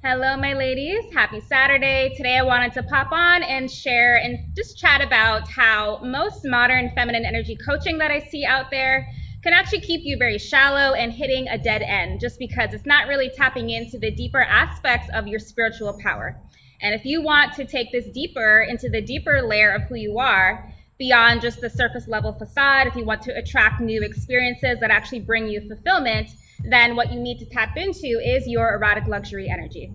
Hello, my ladies. Happy Saturday. Today I wanted to pop on and share and just chat about how most modern feminine energy coaching that I see out there can actually keep you very shallow and hitting a dead end just because it's not really tapping into the deeper aspects of your spiritual power. And if you want to take this deeper into the deeper layer of who you are, beyond just the surface level facade, if you want to attract new experiences that actually bring you fulfillment, then what you need to tap into is your erotic luxury energy.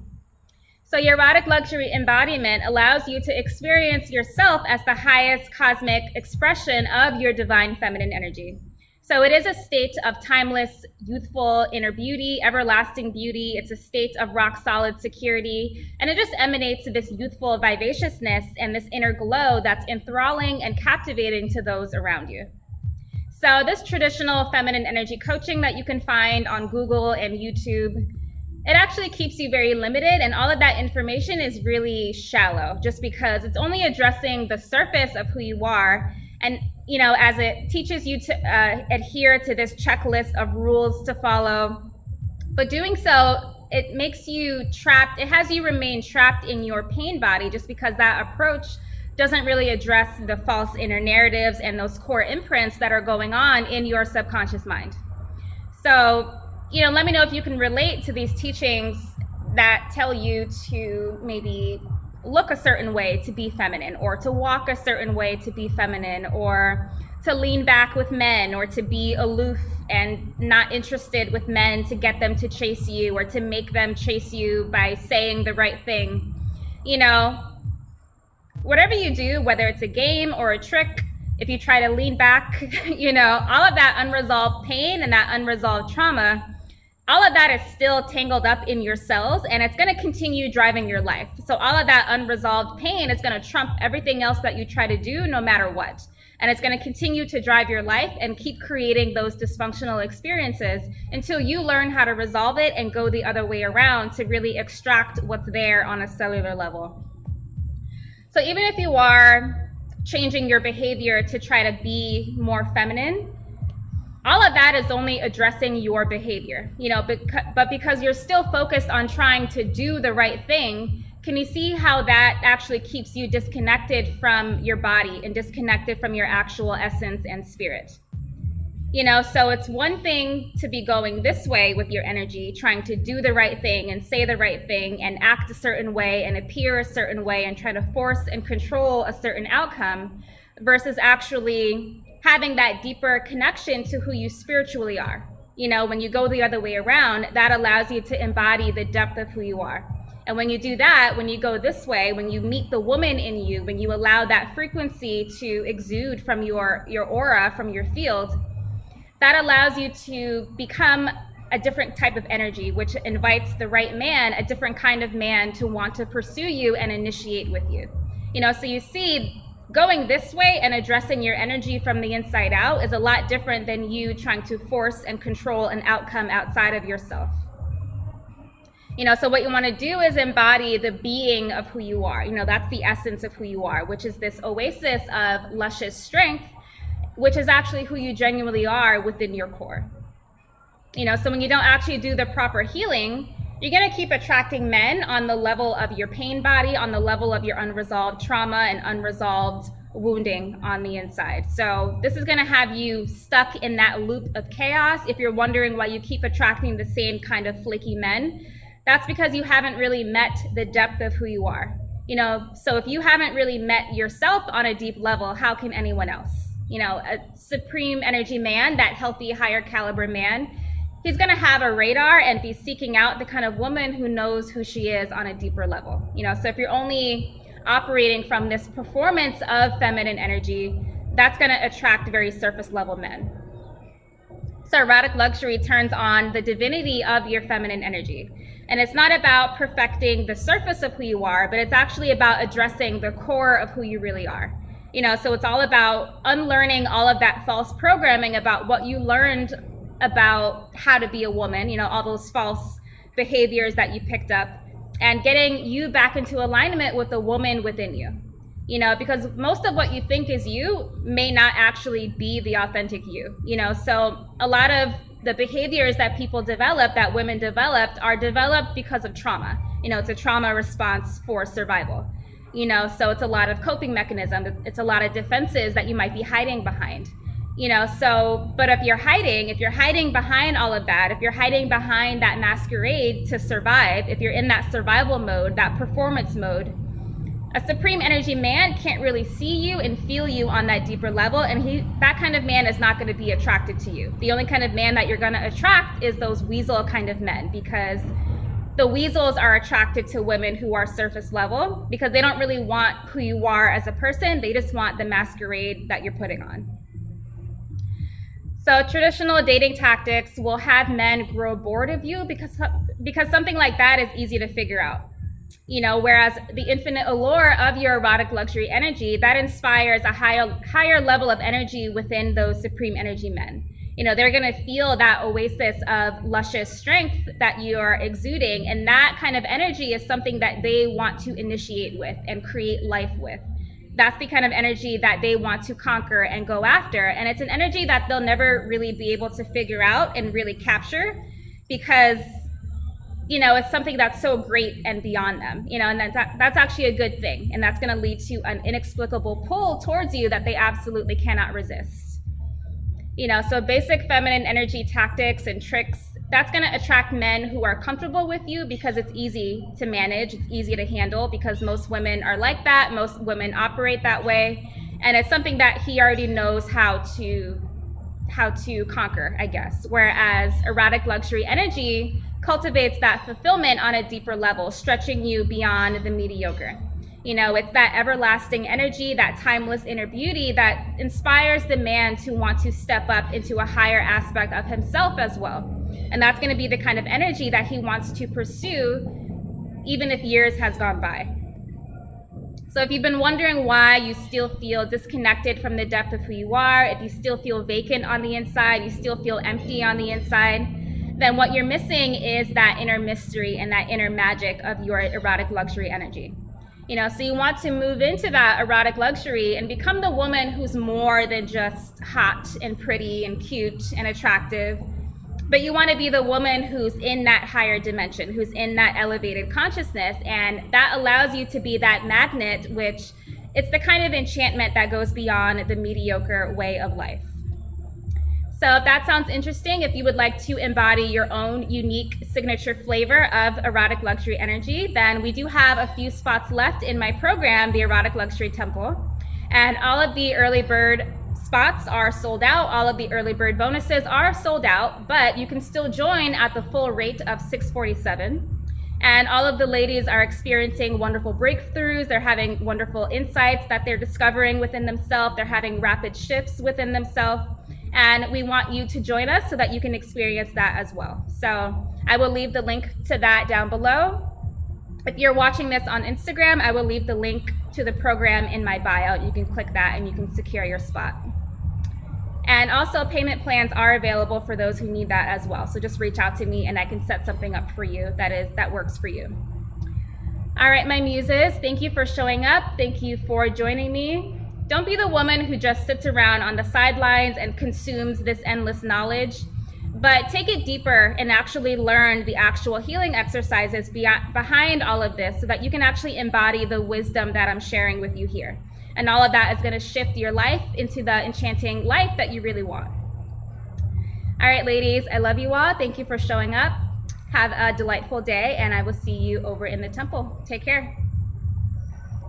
So your erotic luxury embodiment allows you to experience yourself as the highest cosmic expression of your divine feminine energy. So it is a state of timeless, youthful inner beauty, everlasting beauty. It's a state of rock solid security. And it just emanates this youthful vivaciousness and this inner glow that's enthralling and captivating to those around you. So this traditional feminine energy coaching that you can find on Google and YouTube, it actually keeps you very limited, and all of that information is really shallow just because it's only addressing the surface of who you are. And, as it teaches you to adhere to this checklist of rules to follow, but doing so, it makes you trapped. It has you remain trapped in your pain body just because that approach doesn't really address the false inner narratives and those core imprints that are going on in your subconscious mind. So, let me know if you can relate to these teachings that tell you to maybe look a certain way to be feminine, or to walk a certain way to be feminine, or to lean back with men, or to be aloof and not interested with men to get them to chase you, or to make them chase you by saying the right thing. Whatever you do, whether it's a game or a trick, if you try to lean back, all of that unresolved pain and that unresolved trauma, all of that is still tangled up in your cells, and it's going to continue driving your life. So all of that unresolved pain is going to trump everything else that you try to do no matter what. And it's going to continue to drive your life and keep creating those dysfunctional experiences until you learn how to resolve it and go the other way around to really extract what's there on a cellular level. So even if you are changing your behavior to try to be more feminine, all of that is only addressing your behavior, but because you're still focused on trying to do the right thing, can you see how that actually keeps you disconnected from your body and disconnected from your actual essence and spirit? So it's one thing to be going this way with your energy, trying to do the right thing and say the right thing and act a certain way and appear a certain way and try to force and control a certain outcome, versus actually having that deeper connection to who you spiritually are. When you go the other way around, that allows you to embody the depth of who you are. And when you do that, when you go this way, when you meet the woman in you, when you allow that frequency to exude from your aura, from your field, that allows you to become a different type of energy, which invites the right man, a different kind of man, to want to pursue you and initiate with you. So you see, going this way and addressing your energy from the inside out is a lot different than you trying to force and control an outcome outside of yourself. So what you want to do is embody the being of who you are. That's the essence of who you are, which is this oasis of luscious strength, which is actually who you genuinely are within your core. So when you don't actually do the proper healing, you're going to keep attracting men on the level of your pain body, on the level of your unresolved trauma and unresolved wounding on the inside. So this is going to have you stuck in that loop of chaos. If you're wondering why you keep attracting the same kind of flaky men, that's because you haven't really met the depth of who you are. So if you haven't really met yourself on a deep level, how can anyone else? A supreme energy man, that healthy, higher caliber man, he's going to have a radar and be seeking out the kind of woman who knows who she is on a deeper level. So if you're only operating from this performance of feminine energy, that's going to attract very surface level men. So erotic luxury turns on the divinity of your feminine energy. And it's not about perfecting the surface of who you are, but it's actually about addressing the core of who you really are. So it's all about unlearning all of that false programming about what you learned about how to be a woman, all those false behaviors that you picked up, and getting you back into alignment with the woman within you. Because most of what you think is you may not actually be the authentic you. So a lot of the behaviors that people develop, that women developed, are developed because of trauma. It's a trauma response for survival. So it's a lot of coping mechanisms. It's a lot of defenses that you might be hiding behind. But if you're hiding behind all of that, if you're hiding behind that masquerade to survive, if you're in that survival mode, that performance mode, a supreme energy man can't really see you and feel you on that deeper level, and that kind of man is not going to be attracted to you. The only kind of man that you're going to attract is those weasel kind of men, because the weasels are attracted to women who are surface level, because they don't really want who you are as a person. They just want the masquerade that you're putting on. So traditional dating tactics will have men grow bored of you because something like that is easy to figure out. Whereas the infinite allure of your erotic luxury energy, that inspires a higher level of energy within those supreme energy men. They're going to feel that oasis of luscious strength that you're exuding, and that kind of energy is something that they want to initiate with and create life with. That's the kind of energy that they want to conquer and go after, and it's an energy that they'll never really be able to figure out and really capture, because it's something that's so great and beyond them, and that's actually a good thing. And that's going to lead to an inexplicable pull towards you that they absolutely cannot resist. So basic feminine energy tactics and tricks, that's going to attract men who are comfortable with you, because it's easy to manage, it's easy to handle, because most women are like that. Most women operate that way. And it's something that he already knows how to conquer, I guess. Whereas erotic luxury energy cultivates that fulfillment on a deeper level, stretching you beyond the mediocre. It's that everlasting energy, that timeless inner beauty that inspires the man to want to step up into a higher aspect of himself as well. And that's going to be the kind of energy that he wants to pursue, even if years has gone by. So if you've been wondering why you still feel disconnected from the depth of who you are, if you still feel vacant on the inside, you still feel empty on the inside, then what you're missing is that inner mystery and that inner magic of your erotic luxury energy. So you want to move into that erotic luxury and become the woman who's more than just hot and pretty and cute and attractive, but you want to be the woman who's in that higher dimension, who's in that elevated consciousness, and that allows you to be that magnet, which it's the kind of enchantment that goes beyond the mediocre way of life. So if that sounds interesting, if you would like to embody your own unique signature flavor of erotic luxury energy, then we do have a few spots left in my program, the Erotic Luxury Temple. And all of the early bird spots are sold out. All of the early bird bonuses are sold out, but you can still join at the full rate of $647. And all of the ladies are experiencing wonderful breakthroughs. They're having wonderful insights that they're discovering within themselves. They're having rapid shifts within themselves. And we want you to join us so that you can experience that as well. So I will leave the link to that down below. If you're watching this on Instagram, I will leave the link to the program in my bio. You can click that and you can secure your spot. And also payment plans are available for those who need that as well. So just reach out to me and I can set something up for you that works for you. All right, my muses, thank you for showing up. Thank you for joining me. Don't be the woman who just sits around on the sidelines and consumes this endless knowledge, but take it deeper and actually learn the actual healing exercises behind all of this so that you can actually embody the wisdom that I'm sharing with you here. And all of that is going to shift your life into the enchanting life that you really want. All right, ladies, I love you all. Thank you for showing up. Have a delightful day, and I will see you over in the temple. Take care.